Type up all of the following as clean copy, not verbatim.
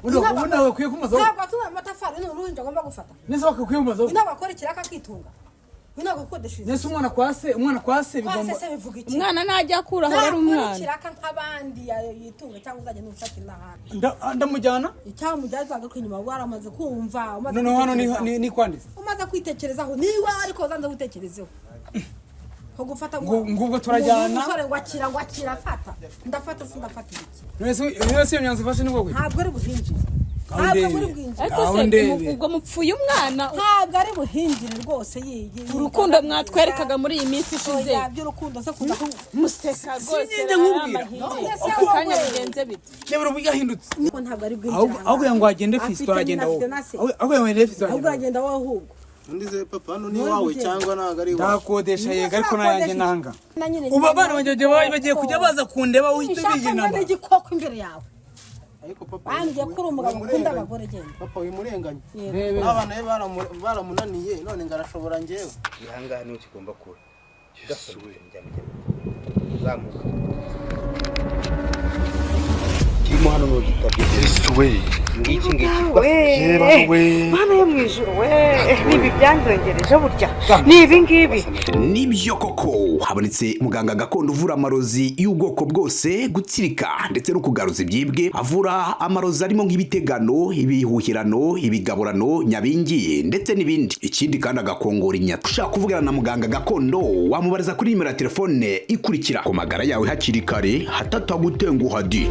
ubona bakwiye kumaza ntabwo atuma amatafari n'uruhinja agomba gufata neza bakwiye kumaza inama akora ikiraka kitunga inama gukodesha nese umwana kwase bigomba umwana najya akura aho ari umwana kiraka nk'abandi yitunga cyangwa uzajya n'ufata n'ahandi ndamujyana cyangwa mujyaza agaruka inyuma waramaze kumva none hano ni kwandisa umaze kwitekerezaho niba ariko zanze gutekerezeho ko gufata ngubwo turajyana umusore ngo akira fata ndafata sindafata iki nese iyo nyanza fashe nibwo ntabwo ari buhinjire ubwo mupfuye umwana ntabwo ari buhinjire rwose yiyi urukundo mwatwerekaga muri iyi minsi ishize by'urukundo se kuza museka rwose kanya bigenze bite nebura bigahindutse ntabwo ari bwinjira ahubwo ngo agende fisto aragenda wowe ahubwo ngo agende fisto aragenda wowe ahubwo ndize papa hano ni wawe cyangwa ntago ari wawe ndakodesha yega ariko nayanjye nanga uba bana bagiye kujya baza kundeba uhite biginama igikoko imbere yawe ariko papa angiye kuri umugabo ukunda abagore genda papa wimurenganye abana be baramunaniye none ngarashobora ngewe ihangane niwe kigomba kuba gasubwe zamuka kirimo hano no gitabye we ngiki mana yo mwijuru we nibi byanzongereje burya ni ibi ngibi nibyo koko habonetse muganga gakondo uvura amarozi y'ubwoko bwose gutsirika ndetse no kugaruza ibyibwe avura amarozi arimo nk'ibitegano ibihuhirano ibigaburano nyabingi ndetse n'ibindi ikindi kandi agakongora inyata ushaka kuvugana na muganga gakondo wamubariza kuri nimero ya telefone ikurikira ku magara yawe hakiri kare hatatagutenguha di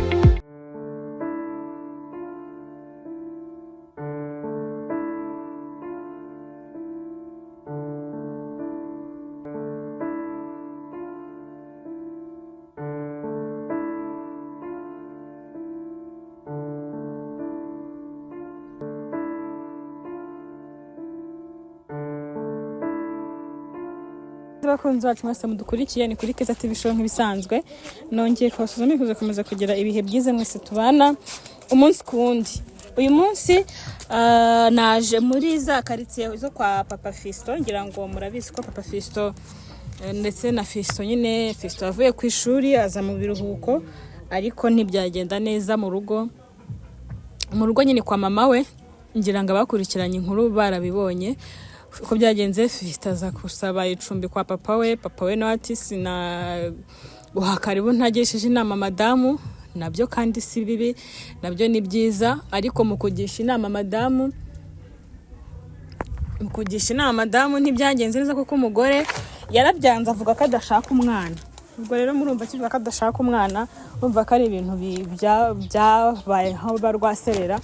bakunzi bacu mwese mudukurikiye ni kuri Keza TV show nk'ibisanzwe nongeye kubasuzuma kuza komeza kugira ibihe byiza mwese tubana umunsi kundi uyu munsi naje muri za quartier zo kwa Papa Fisto ngira ngo murabizi ko Papa Fisto ndetse na Fisto nyine Fisto avuye ku ishuri aza mu biruhuko ariko ntibyagenda neza mu rugo nyine kwa mama we ngira ngo abakurikiranye inkuru barabibonye uko byagenze Fisto aza kusaba icumbi kwa papa we no ati sina uhakaribu ntagesheje inama madamu nabyo kandi si bibi nabyo ni byiza ariko mukugisha inama madamu ntibyagenze neza kuko umugore yarabyanze avuga ko adashaka umwana ubwo rero murumva kivuga ko adashaka umwana urumva ko ari ibintu byabaye aho barwaserera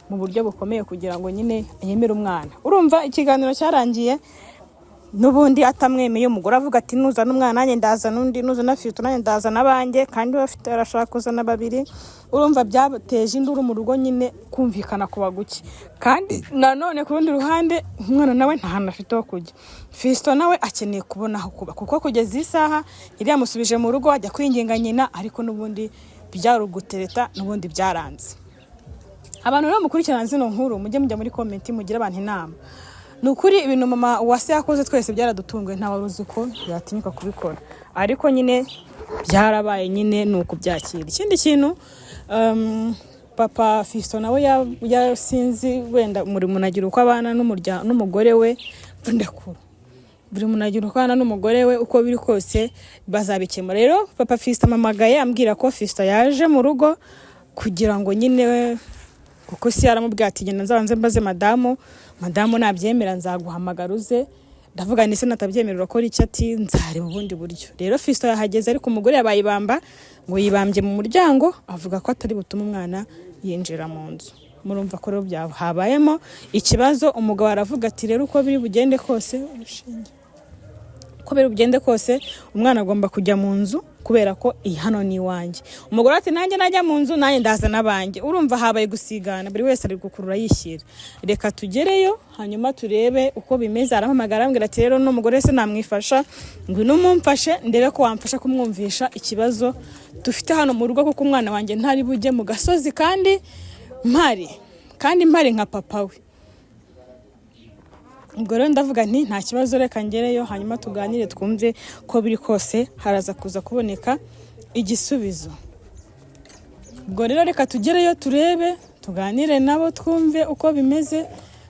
mu buryo bukomeye kugira ngo nyine yemere umwana urumva ikiganiro cyarangiye nubundi atamwemeye umugore avuga ati nuza n'umwana nanjye ndaza nundi nuza na Fisto nanjye ndaza nabanjye kandi bafite arashaka kuzana babiri urumva byateje induru mu rugo nyine kumvikana kuba guke kandi nanone ku rundi ruhande umwana nawe nta hantu afite ho kujya Fisto nawe akeneye kubona aho kuba kuko kugeza isaha yari yamusubije mu rugo ajya kwinginga nyina ariko nubundi byarugutereta nubundi byaranze abantu rero mukurikirana zino nkuru mujye muri comment mugira abantu inama nukuri ibintu mama wase yakoze twese byaradutunguye nta waruzi ko yatinyuka kubikora ariko nyine byarabaye nyine nuko byakira ikindi kintu Papa Fisto nawe yasinzi wenda muri munagira uko abana n'umugore we ndakuru buri munagira uko abana n'umugore we uko biri kose bazabikemura rero Papa Fisto amamagaye ambwira ko Fisto yaje mu rugo kugira ngo nyine kuko si yaramubwiye ati genda nzabanze mbaze madamu nabyemera nzaguhamagara uze ndavuga nise natabyemerera ko iki ati nzareba ubundi buryo rero Fisto yahageze ariko umugore yabayibamba ngo yibambye mu muryango avuga ko atari butuma umwana yinjira mu nzu murumva ko rero byahabayemo ikibazo umugabo aravuga ati rero uko biri bugende kose umwana agomba kujya mu nzu kubera ko hano ni iwanjye umugore ati nanjye najya mu nzu nanjye ndaza nabanjye urumva habaye gusigana buri wese ari gukurura yishyira reka tugereyo hanyuma turebe uko bimeze arahamagara ambwira ati rero n'umugore se namwifasha ngwino mumfashe ndebe ko wamfasha kumwumvisha ikibazo dufite hano mu rugo kuko umwana wanjye ntari bujye mu gasozi kandi mpari nka papa we ubwo rero ndavuga nti nta kibazo reka ngereyo hanyuma tuganire twumve ko biri kose haraza kuza kuboneka igisubizo ubwo rero reka tugereyo turebe tuganire nabo twumve uko bimeze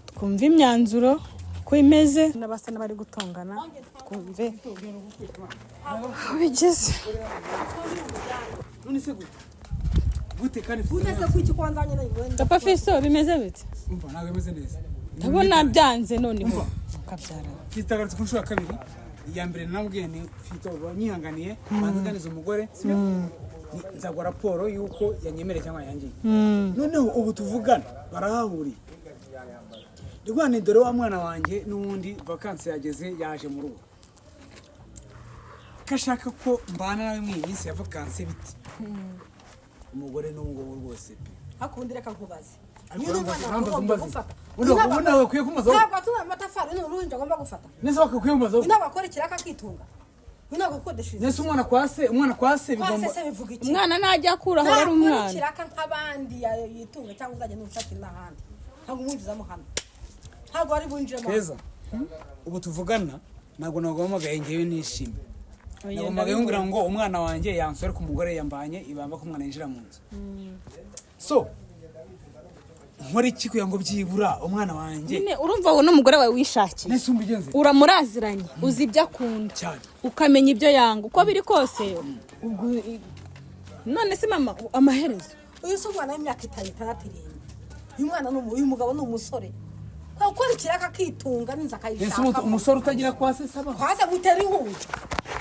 twumve imyanzuro uko imeze n'abasa n'abari gutongana twumve aho bigeze. gute kandi Unese kwiki kwanzanye na iwe. Papa Fiso bimeze bite? umva ntabwo bimeze neza ndabona byanze noneho kabyara Fitagarutse ku nshuro ya kabiri iya mbere namubwiye ni Fito banyihanganiye banzaganiza umugore sibyo nzagwa raporo yuko yanyemereye cyangwa yangiye noneho ubu tuvugana barahahuriye Rwanda dore wa mwana wanjye n'ubundi vacances yageze yaje mu rugo kashaka ko mbana nawe mu minsi ya vacances biti umugore n'umugabo rwose pe Hakundi reka nkubaze. Ubona wakwiye kumaza Ntabwo atuma amatafari n'uruhinja agomba gufata. neza wakwiye kumaza Inaba akora ikiraka akitunga. Inaba gukodesha. nese umwana kwase Kwase se bivuga iki? umwana najya akuraho ari umwana Kiraka nk'abandi yitunga cyangwa uzajya n'ushakira n'ahandi. Ntabwo umwinjizamo hano. Ntabwo ari bunjiremo. Keza ubu tuvugana ntabwo nagomagaye ngewe nishimye nagomagaye ngira ngo umwana wanjye yansore ku mugore yambanye ibamba ko umwana yinjira mu nzu so nkora iki kugira ngo byibura umwana wanjye nyine urumva wowe n'umugore wawe wishakiye nese umbigenze uramuraziranye uzi ibyo akunda cyane ukamenya ibyo yanga uko biri kose none se mama amaherezo Uyu si umwana w'imyaka 5 irindwi. Uyu mwana uyu mugabo ni umusore. Kwa ukora ikiraka akitunga n'inza akayishaka. umusore utagira kwase saba Kwase gutera inkunga.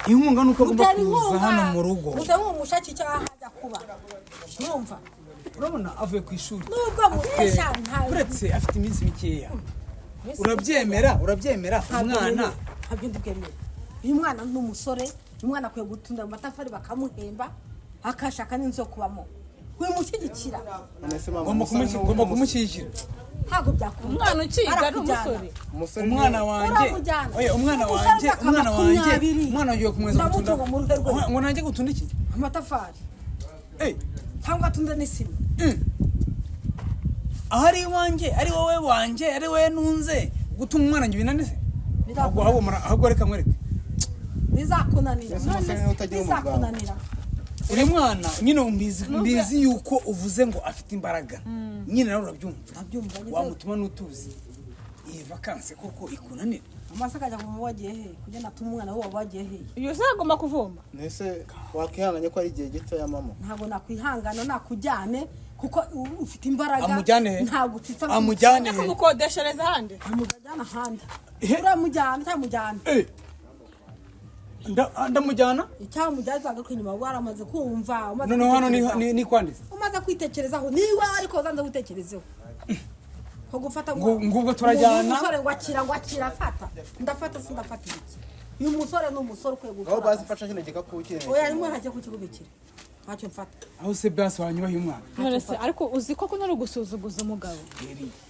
inkunga nuko agomba kuza hano mu rugo Mutari umushaki cyangwa hajya kuba. Numva. urabona avuye ku ishuri Nubwo muresha ntawe. uretse afite iminsi mikeya urabyemera umwana ntabyo ndibwemera. Uyu mwana ni umusore, umwana akwiye gutunda amatafari bakamuhemba akashaka n'inzo kubamo. Wimushyigikira. ngomba kumushyigikira Ntabwo byakunda. umwana ukiga ari umusore umwana wanjye umwana wanjye kumweza gutunda ngo nanjye gutunda iki amatafari cyangwa atunda n'isima ahari iwanjye ari wowe wanjye ari wowe nunze gutuma umwana njye binanize ahubwo reka mwereke bizakunanira uri mwana nyine mbizi yuko uvuze ngo afite imbaraga nyine nawe urabyumva wamutuma n'utuzi iyi vacances koko ikunanira amasaka ajya mu wagiye he kugenda atuma umwana we wagiye he iyo zagomba kuvoma Nese wakihanganye ko ari igihe gito ya mama ntabwo nakwihangana nakujyane kuko ufite imbaraga ntabwo utitsa amujyane he kumukodeshereza handi amujyana handi uramujyana cyamujyana ndamujyana icyamujyana zanga kwinyuma waramaze kumva none hano ni kwandisa umaze kwitekerezaho niwe ariko zanze gutekerezeho ko gufata ngubwo turajyana umusore ngwakira afata ndafata sindafata iki uyu musore n'umusore kwe gukora aho bazifasha kino gikapu ukire oya rimwe hajye kukigubikira ntacyo mfata aho se basi wanyubaye umwana none se ariko uzi ko kuno gusuzuguza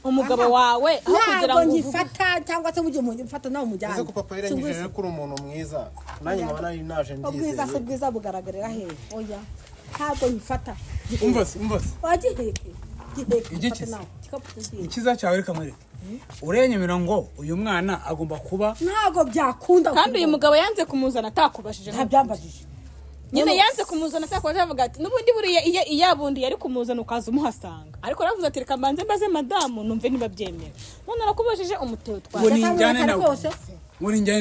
umugabo wawe aho kugira ngo ngifata cyangwa se mugiye mu mfata nawe mujyana ese ko papa yarangije ko uri umuntu mwiza nanjye nkaba nari naje ubwiza se bwiza bugaragarira he oya ntabwo ngifata umva wagiheke ikiza cyawe reka mwereke urenyemera ngo uyu mwana agomba kuba ntago byakunda kandi uyu mugabo yanze kumuzana atakubashije ntabyambajije nyine yanze kumuzana atakubashije avuga ati n'ubundi buriya iyabundi yari kumuzana ukaza umuhasanga ariko aravuze ati reka mbanze mbaze madamu numve niba byemera none arakubashije umuteo twari ngo ninjyane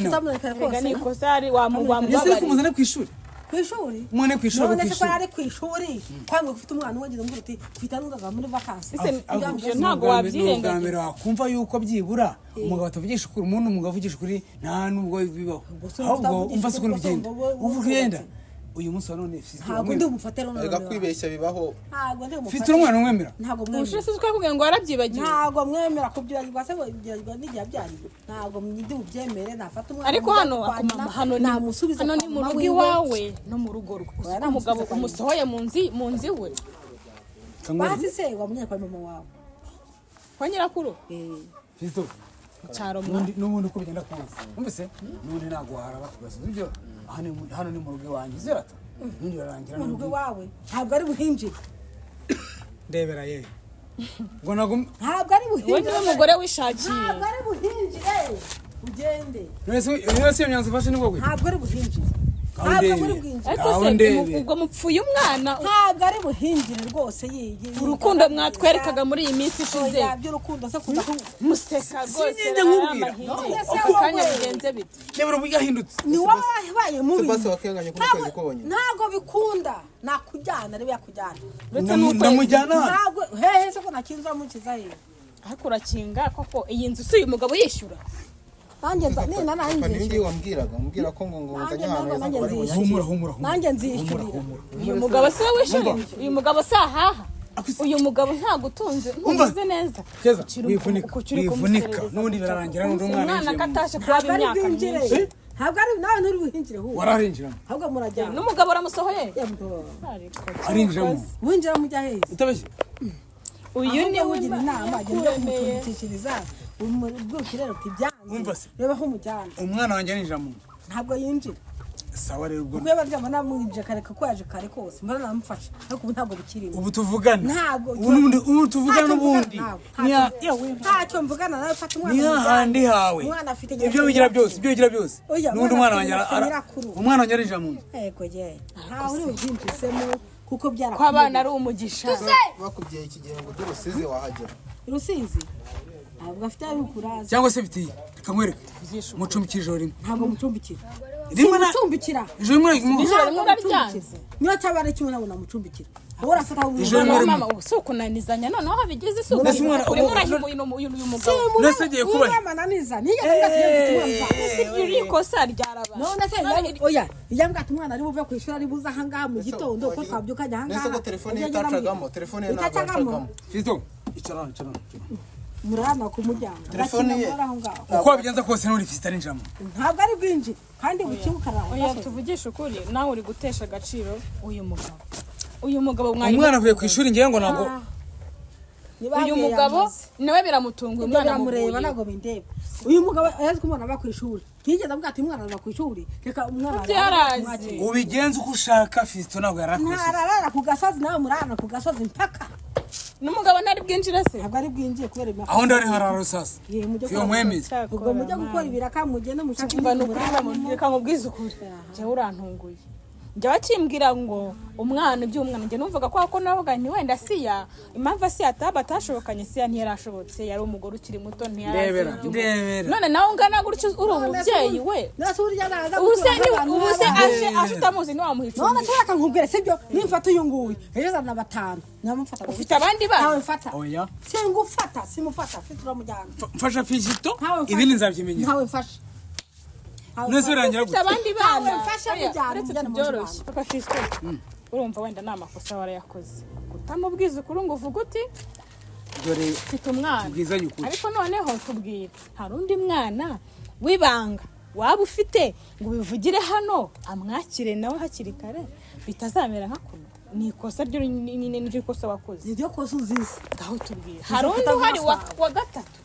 nawe rega nikosa ari wamubabariye ese kumuzana ku ishuri kwishuri umwana kwishuri none se ko ari kwishuri kwanga gufite umwana wagize ngo uti kwita n'ungaga muri vacances ntago wabyirengagiza mbere wakumva yuko byibura umugabo atavugisha ukuri umuntu umugabo avugisha ukuri nta nubwo bibaho ahubwo umva se ukuntu bigenda uvugenda uyu munsi wa none ntabwo ndi umufatira none rega kwibeshya bibaho ntabwo ndi umufatira Fitira umwana umwemera ntabwo mwemera ushese ukakubwira ngo warabyibagiwe ntabwo mwemera kubyibagirwa se byibagirwa n'igihe byariwe ntabwo ndi ubyemere nafata umwana ariko hano namusubiza ni mu rugo iwawe no mu rugo rwe umugabo umusohoye mu nzi we basi se wamenye kwa mama wawe kwa nyirakuru Fito cyaro n'ubundi uko bigenda kose umvise n'ubundi ntabwo haraba kubaza ibyo hano ni mu rugo iwanjye zirata n'undi barangira mu rugo iwawe ntabwo ari buhinjire ndebera yewe ngo ntabwo ari buhinjire wowe niwe mugore wishakiye ntabwo ari buhinjire ugende nese iyo myanzuro ufashe ni wowe ntabwo ari buhinjire ntabwo muri bwinjire Aho ndebe. ubwo mupfuye umwana ntabwo ari buhingire rwose yiyi urukundo mwatwerekaga muri iyi minsi ishize oya by'urukundo se kuza museka rwose Sinjye nkubwira. ako kanya bigenze bite Nebura ubwo yahindutse. ni wowe wabaye mubi basi wakenganye kuno kwezi konyine ntabwo bikunda nakujyana rebe yakujyana Ndamujyana. ntabwo hehe se ko nakinza mukiza he ariko urakinga koko iyi nzu si uyu mugabo yishyura nanjye nza nina papa nanjye nindi wambwiraga umbwira ko ngo nzanye ahantu heza ngo bari bunyakire Humura. nanjye nzishyurira uyu mugabo si we wishyura uyu mugabo si ahaha uyu mugabo ntabwo utunze ntumeze neza Keza, Ukiri wivunika. uko ukiri Wivunika. kumuserereza. N'ubundi birarangira n'undi umwana umwana yinjiye. katashe kuba ntabwo ari imyaka bwinjire myinshi ntabwo ari nawe nturi buhingire hu Wararinjira. ahubwo murajyana n'umugabo aramusohoye Yembo. ariko Arinjiramo. winjira mujya heza Utabeshye. uyu ni we ugira inama agenda kumucumbikishiriza umubwukire rero Umva ibyanze se. reba aho umujyana Umwana wanjye arinjira mu nzu. ntabwo yinjira Sawa rero ubwo. ubwo iyo baryama namwinjira kare ko yaje kare kose mbona namufasha ariko ubu ntabwo bikirimo Ubu tuvugana. ntabwo Ubu tuvugana n'ubundi. ntacyo mvugana nawe fata umwana Ni hahandi hawe. umwana afite Ibyo bigira byose, ibyo bigira byose. Oya, N'undi umwana umwana wanjye afite nyirakuru. umwana wanjye arinjira mu nzu. yego je ntawe uri bubyinjizemo kuko byara ko abana ari umugisha bakubwiye iki gihe ngo durusize wahagera rusizi ntabwo afite ari ukuraza Cyangwa se bitiye. Reka nkwereke. Mucumbikira ijoro rimwe. ntabwo mucumbikira Rimwe na mucumbikira ijoro rimwe ijoro rimwe uraryanze niyo cyaba ari kimwe nabona mucumbikira ahora afata Ijoro rimwe. mama ubu si ukunanizanya noneho aho bigeze si Mbese umwana- urimo urahiga uyu mugabo Nase agiye kubaho. umwana naniza niyo ngati iri ikosa ryaraba none se oya iyo ngati umwana ari buve ku ishuri ari buza aha ngaha mu gitondo ko twabyuka ajya aha nese ngaha ko telefone ye itacagamo telefone ye ntabwo Itacagamo? yacagamo Fisto, icara. murana ku muryango Telefone ye. aho ngaho Uko wabigenza kose n'uri Fisto arinjiramo. ntabwo ari bwinji kandi bukibukara oya tuvugishe ukuri nawe uri gutesha agaciro uyu mugabo mwari Umwana avuye ku ishuri ngiye ngo ntabwo uyu mugabo nawe biramutunguye umwana biramureba amuguye ntabwo bindeba uyu mugabo yazi ko umwana ava ku ishuri ntiyigeze avuga ati umwana ava ku ishuri reka umwana byarazi ubigenza uko ushaka Fisto ntabwo yarakoze. ntararara ku gasozi nawe murarana ku gasozi mpaka n'umugabo ntari bwinjire se ntabwo ari bwinjiye kubera imyaka Aho ndari hararo sasa. Ye, mujye Fiyo mwemeze. ubwo mujya gukora ibiraka mugende mushake mba nukuri reka nkubwize ukuri njyewe urantunguye njya wakimbwira ngo umwana iby'umwana njye numvaga ko navuga nti wenda siya impamvu siya batashobokanye siya ntiyarashobotse yari umugore ukiri muto Ndebera. none nawe ungana gutyo uri umubyeyi we nase urya naza ubu se aje utamuzi ntiwamuha none icumbi se reka nkubwire sibyo nimfata uyu nguyu ejo azana batanu nyamufata ufite abandi ntawe bana mfata Oya. singufata simufata afite uramujyana Mfasha Fisto, Ntawe mfasha. ibindi nzabyimenya. ntawe mfasha Nese urangira ufite gute? abandi bana Ntawe mfasha Oya, mujyana, uretse mujyana mu tubyoroshye Rwanda. papa Fisto urumva wenda ni amakosa warayakoze utamubwiza ukuri ngo uvuge uti Dore mfite umwana bwizanye ukuri. ariko noneho tubwire hari undi mwana w'ibanga waba ufite ngo ubivugire hano amwakire nawe hakiri kare bitazamera nka kuno ni ikosa ryo nyine niryo kosa wakoze niryo kosa uzizi ngaho tubwire hari undi uhari wa gatatu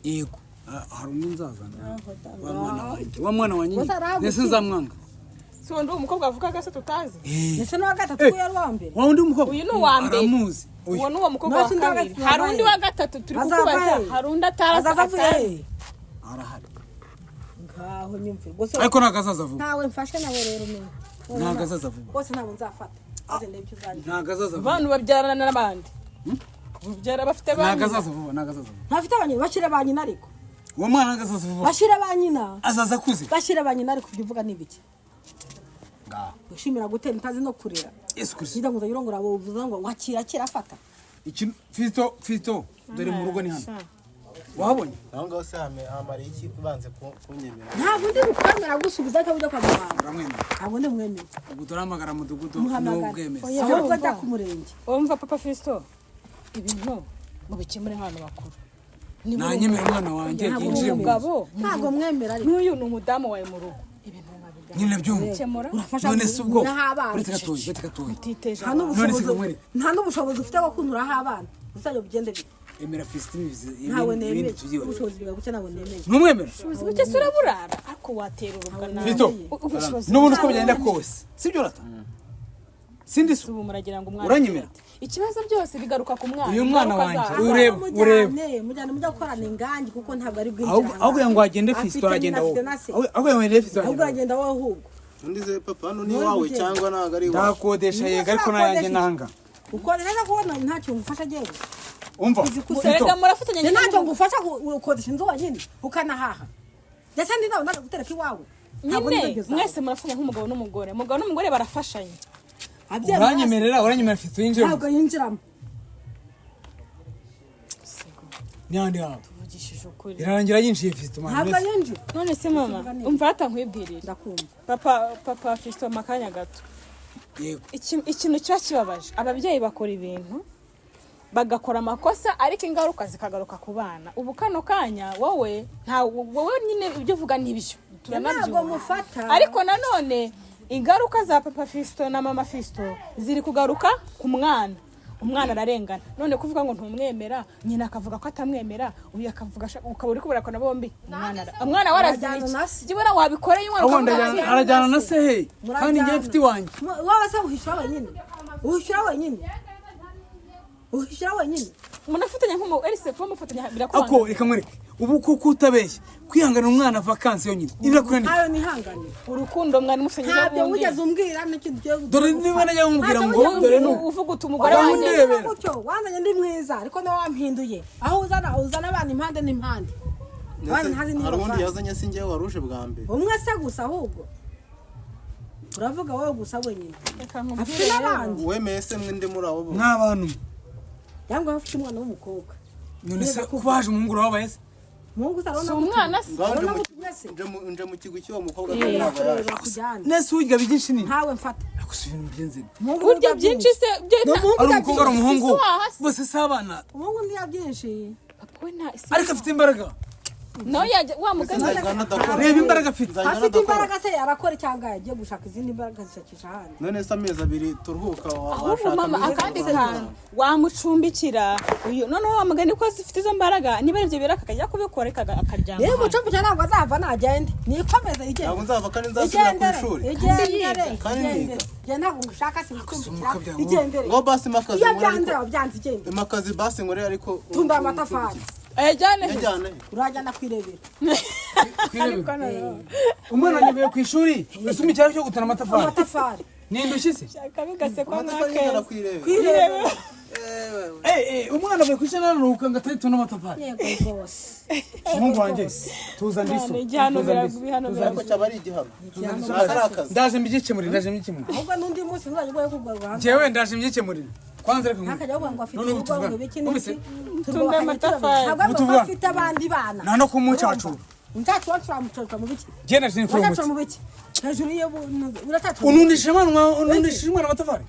Yego. Hari undi nzazana. Wa mwana wanjye. Nese nzamwanga. si undi umukobwa wavugaga se tutazi ndetse n'uwa gatatu ko yari uwa mbere Wa undi mukobwa. uyu ni uwa mbere Aramuzi. uwo ni uwo mukobwa wa Nasi undi wa kabiri gatatu hari wabaye. undi wa gatatu turi Azava kukubaza he? hari undi atarazi azaza avuye atazi he Arahari. ngaho nyumve gusa Ariko ntabwo azaza vuba. ntawe mfashe nawe rero menya Ntabwo azaza vuba. bose ntabwo nzafata maze ndebe icyo uzajya Ntabwo azaza vuba. abantu babyarana n'abandi babyara bafite Ntabwo abandi azaza vuba. Ntabwo azaza vuba. ntafite abanyina bashyire ba nyina ariko Uwo mwana ntabwo azaza vuba. bashyire ba nyina Azaza akuze. bashyire ba nyina ariko ibyo uvuga ni ibiki Ngaho. ushimira gutera utazi no kurera Yesu Kristo. nida ngo uzayirongora abo uvuga ngo wakira kira afata Iki Fisto, dore mu rugo ni hano. Wahabonye? aho ngaho se hamariye iki ubanze kunyemera ntabwo ndi bukwemera gusubiza ariko ujya kwa muganga Uramwemera. ntabwo ndi mwemera Ubwo turahamagara mu mudugudu muhamagara n'ubwemezi. ahubwo ajya ku murenge wumva papa Fisto ibintu ngo bikemure nk'abantu bakuru Nanyemera umwana wanjye Ntabwo yinjire mu nzu. umugabo ntabwo mwemera ariko n'uyu ni umudamu wawe mu rugo ibintu nkabigana Nyine byumva. bikemura urafasha None se ubwo naho abana uretse gatoya, uretse gatoya. utiteje nta abantu. None se n'ubushobozi kamwere. nta n'ubushobozi ufite bwo kunuraho abana uzajya bugende bite Emera Fisto ntawe ibindi nemeye tubyibone. ubushobozi bwawe buke ntabwo nemeye Numwemera? ubushobozi buke se uraburara ariko watera urubwa nawe Fisto. ubushobozi N'ubundi uko byagenda kose. Sibyo rata? Sindi so. ubu muragira ngo umwana Uranyemera? ikibazo byose bigaruka ku mwana Uyu mwana ingaruka wanjye, zazo. ureba, ureba. mujyane mujya gukorana ingangi kuko ntabwo ari bwinshi Ahubwo ngo agende Fisto aragenda wowe. Ahubwo ngo agende Fisto ahubwo aragenda. aragenda wowe ahubwo undi ze papa hano ni wawe cyangwa ntago ari wawe ndakodesha yega ariko nayanjye nanga ukorera kubona ntacyo ngufasha jewe umva Erega murafatanya ntacyo ngufasha ukodesha inzu wanyine ukanahaha ndetse ndi nawe ndagutereka iwawe nyine mwese murafatanya nk'umugabo n'umugore umugabo n'umugore barafashanya uranyemerera afite winjira ntabwo yinjiramo nyandi hapo tuvugishije ukuri irarangira yinjiye Fiston ntabwo yinjira none se mama umva hatankwibwirira ndakumva papa Fiston makanya gato yego ikintu kiba kibabaje ababyeyi bakora ibintu bagakora amakosa ariko ingaruka zikagaruka ku bana ubu kano kanya wowe nyine ibyo uvuga nibyo turanabyumva ariko nanone ingaruka za papa Fiston na mama Fiston ziri kugaruka ku mwana umwana ararengana none kuvuga ngo ntumwemera nyina akavuga ko atamwemera uyu akavuga ukaba uri kubura kona bombi umwana waraziriki jibona wabikoreye umwana arajyana na se he kandi ngiye mfite wanjye wowe se uhishira wenyine munafatanya nk'umu Elise kuba mufatanya birakwanga ako reka mwereke ubu kuko utabeshya kwihangana umwana vacancy yonyine irakurani ayo nihangane urukundo mwari musenyera ntabyo mugeze umbwira n'ikintu cyo dore niba najya nkubwira ngo dore uvuga utumugore wanjye gutyo wananye ndi mwiza ariko nawe wampinduye aho uzana abana impande n'impande hari undi yazanye sinjye waruje bwa mbere umwe se gusa ahubwo uravuga wowe gusa wenyine afite n'abandi wemeye se mwende muri abo nk'abantu yangwa afite umwana w'umukobwa none se kubaje umuhungu wabaye se Mungu sarona umwana se nje mu kigo cy'uwo mukobwa nese ujya byinshi ni ntawe mfata akusubira mu byinzego urya byinshi se ari umukobwa ari umuhungu bose sabana umuhungu ndi byinshi papa we nta ariko afite imbaraga no yajya wa muganga reba imbaraga afite imbaraga se arakora cyangwa yagiye gushaka izindi mbaraga zishakisha hano none se amezi abiri turuhuka ahubwo mama akandi kantu wamucumbikira uyu none wa mugani ko zifite izo mbaraga niba ibyo biraka akajya kubikora akaryama rero mucumbikira ntabwo azava nagende nikomeza igende ntabwo nzava kandi nzasubira ku ishuri igende ntabwo ngushaka se mucumbikira igendere ngo basi makazi iyo byanze igende makazi basi ngore ariko tunda amatafari ejyane urajyana kwirebera umwana nyebeye ku ishuri usuma icyaro cyo gutana amatafari nindushise kabigase kwa amatafari kwirebera umwana avuye ku ishuri naruhuka ngo atari tuna amatafari yego boss umuhungu wanjye tuza ndiso igihano biragubihano ko cyabari igihano ndaje mbigikemurira ahubwo n'undi munsi nzajya kugwa jewe ndaje mbigikemurira kwanza reka nakajya ngo afite ubwo biki tunga amatafari ntabwo afite abandi bana nta no kumucacu Mtachu wacu amutoka mu biki genda zini kuri mtachu mu biki hejuru ye uratatu unundisha mwana amatafari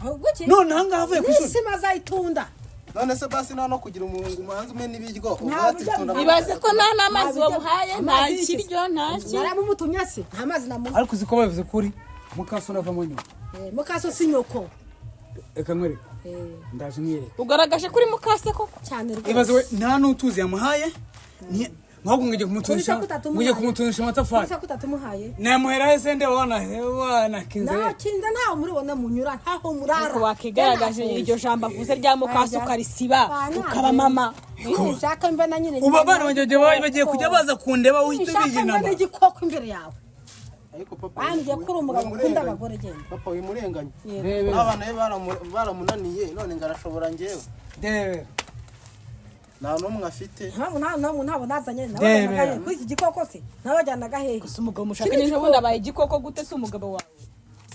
none hanga havuye ku ishuri sima zayitunda none se basi no kugira umuhungu manzi umwe nibiryo ugatitunda ibaze ko nta namazi wamuhaye nta kiryo nta ki naramutumye se nta mazi namu ariko ziko bavuze kuri mukaso navamo nyuma mukaso sinyoko reka nkwereke ndaje mwireke ugaragaje kuri mukase koko cyane rwose ibaze we nta nutuzi yamuhaye nko ngije kumutunisha amatafari Kusa kutatumuhaye namuhera hese nde wana kinze kinze ntaho muribona munyura ntaho murara ko wakigaragaje iryo jambo avuze rya mukase ukarisiba ukaba mama nshaka mbe na nyine ubu abana bagiye kujya baza kundeba uhita bigina nshaka igikoko imbere yawe ariko papa angiye kuri umugabo ukunda abagore genda papa wimurenganye abana baramunaniye none ngarashobora ngewe debe nta numwe afite ntabwo nazanye nawe kuri iki gikoko se nabajyanaga hehe gusa umugabo mushaka n'ejo bundi abaye igikoko gute se umugabo wawe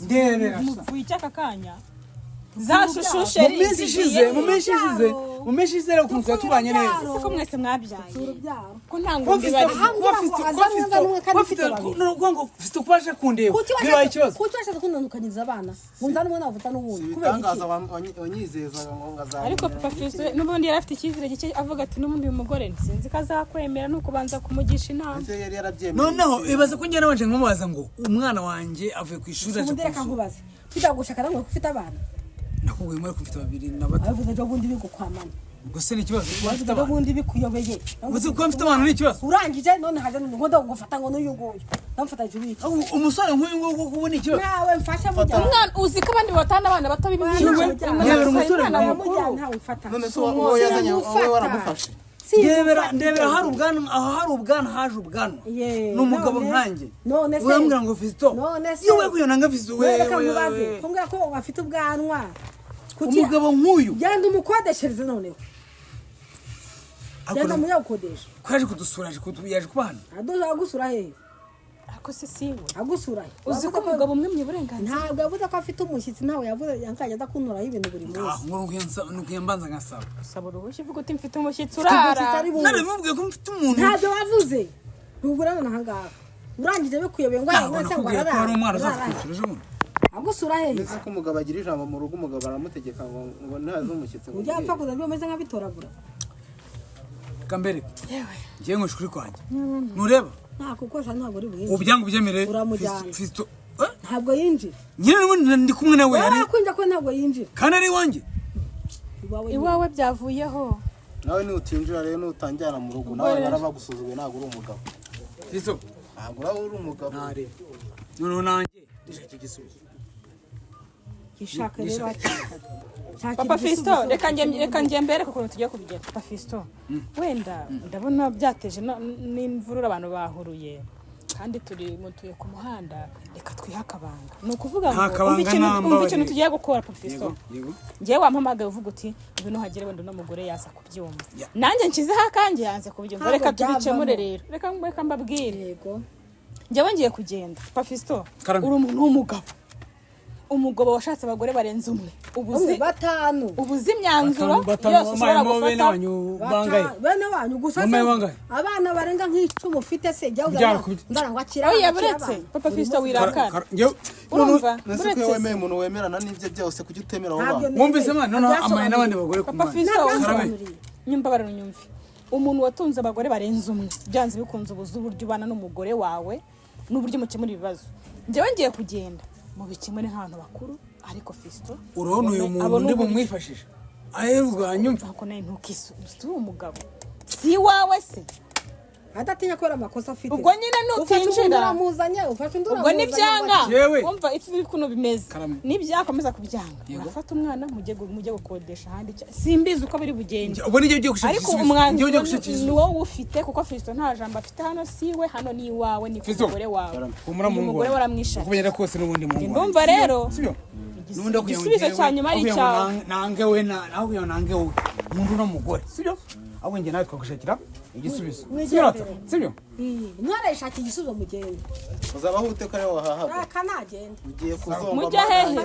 ndebe wicyaka kanya zashushushe mu minsi ishize ukuntu tubanye neza ko mwese mwabyaye ko nta ngo mbibari ufite ukubasha kundeba bibaye ikibazo kuki washaka kunanukanyiriza abana ngunza n'umwe navuta n'ubundi kubera iki wanyizeza ngo ngazaye ariko papa Fiston n'ubundi yari afite icyizere gike avuga ati n'ubundi uyu mugore sinzi ko azakwemera nuko banza kumugisha inama yari yarabyemeye noneho ibaze ko njye nabanje nkamubaza ngo umwana wanjye avuye ku ishuri aje ku nkubaze tujya gushaka namwe ufite abana nakubwiye muri kumfite babiri na bato avuze cyo bundi bigukwamana gusa ni ikibazo wavuze cyo bundi bikuyobeye uzi ko mfite abantu ni ikibazo urangije none haje n'umugondo ngufata ngo n'uyu nguyu ndamfata juri umusore nk'uyu nguyu kubona ikibazo nawe mfasha mu umwana uzi ko abandi batana abana bato b'ibimyiwe yabera umusore ntawe mfata none so wowe yazanye wowe waramufashe ndebera hari ubwanwa, aho hari ubwanwa haje ubwanwa. Ye, Ni umugabo none- nkanjye. none se Urambwira ngo Fiston. none se Yewe kuyona nga Fiston reka mubaze wewe. kumbwira ko bafite ubwanwa kuki Umugabo nk'uyu genda umukodeshereze noneho genda muyakodesha kwaje kudusura yaje kubana. agusura hehe ariko se siwe agusura he uzi ko umugabo umwe mu burenganzira ntabwo yavuze ko afite umushyitsi ntawe yavuze yankajya adakunuraho ibintu buri munsi Ngo mbanza ngasaba. usaba uruhushya uvuga uti mfite umushyitsi umushyitsi urara ari buze. Narabimubwiye ko mfite umuntu. ntabyo wavuze ntugura none ahangaha urangije bikuyobeye ngo Ntabwo nakubwiye ko hari umwana uzakukurikira ejo bundi. agusura hehe Nzi ko umugabo agira ijambo mu rugo, umugabo aramutegeka ngo ntaze umushyitsi ngo ujya apfa kuza umeze nk'abitoragura Kambere. Ngiye ngo shukuri kwanjye. Nureba? nta kukosha ntabwo uri buhinje Ubyango byemere. Uramujyana. Fiston. ntabwo yinjira Nyine n'ubundi ndi kumwe nawe hari. warakwinja ko ntabwo yinjira Kandi ari wanjye. iwawe byavuyeho nawe nutinjira rero nutanjyana mu rugo nawe barabagusuzuguye ntabwo uri umugabo. Fiston. Ntabwo urabe uri umugabo. Ntare. Noneho nanjye ndashaka igisubizo. gishaka rero papa Fiston reka njye mbere kuko tugiye kubigera papa Fiston wenda ndabona byateje n'imvurura abantu bahuruye kandi mutuye ku muhanda reka twihe akabanga ni ukuvuga ngo umva ikintu tugiye gukora papa Fiston ngewe wampamagaye uvuga uti ibintu hagere wenda uno mugore yaza kubyumva nanjye nshyizeho akanjye yanze kubyumva reka tubikemure rero reka mbabwire yego njyewe ngiye kugenda papa Fiston uri umuntu w'umugabo umugabo washatse abagore barenze umwe batanu ubuzi imyanzuro yose ushobora gufata bene wanyu gusa abana barenga nk'icumi ufite se jya uzana ngo akira oya buretse papa Fiston wirakara urumva buretse ko wemeye umuntu wemerana n'ibyo byose kujya utemera aho bantu mwumvise mwana noneho amaye n'abandi bagore ku papa Fiston nyumva bararunyumve umuntu watunze abagore barenze umwe byanze bikunze ubuzi uburyo ubana n'umugore wawe n'uburyo mukemura ibibazo njyewe ngiye kugenda mu bikimwe nk'abantu bakuru ariko Fiston urabona uyu muntu ndi bumwifashisha ahebwa nyumva ko nawe ntukisubize umugabo si wawe se adatinya kubera amakosa afite ubwo nyine nutinjira ubwo nibyanga wumva ifi kuno bimeze nibyakomeza kubyanga urafata umwana mujye gukodesha ahandi simbizi uko biri bugende ubwo nijye ugiye gushakisha ariko umwanzuro ni wowe ufite kuko Fiston nta jambo afite hano siwe hano ni iwawe ni umugore wawe umugore waramwishakiye kubera kose n'ubundi mu ndumva rero igisubizo cya nyuma ari icyawe nange we nange wowe umuntu n'umugore sibyo ahubwo njye nawe twagushakira igisubizo sibyo mwarayishakira igisubizo mugende uzabaho uteka rero wahahaga kanagenda ugiye kuzomba mujya hehe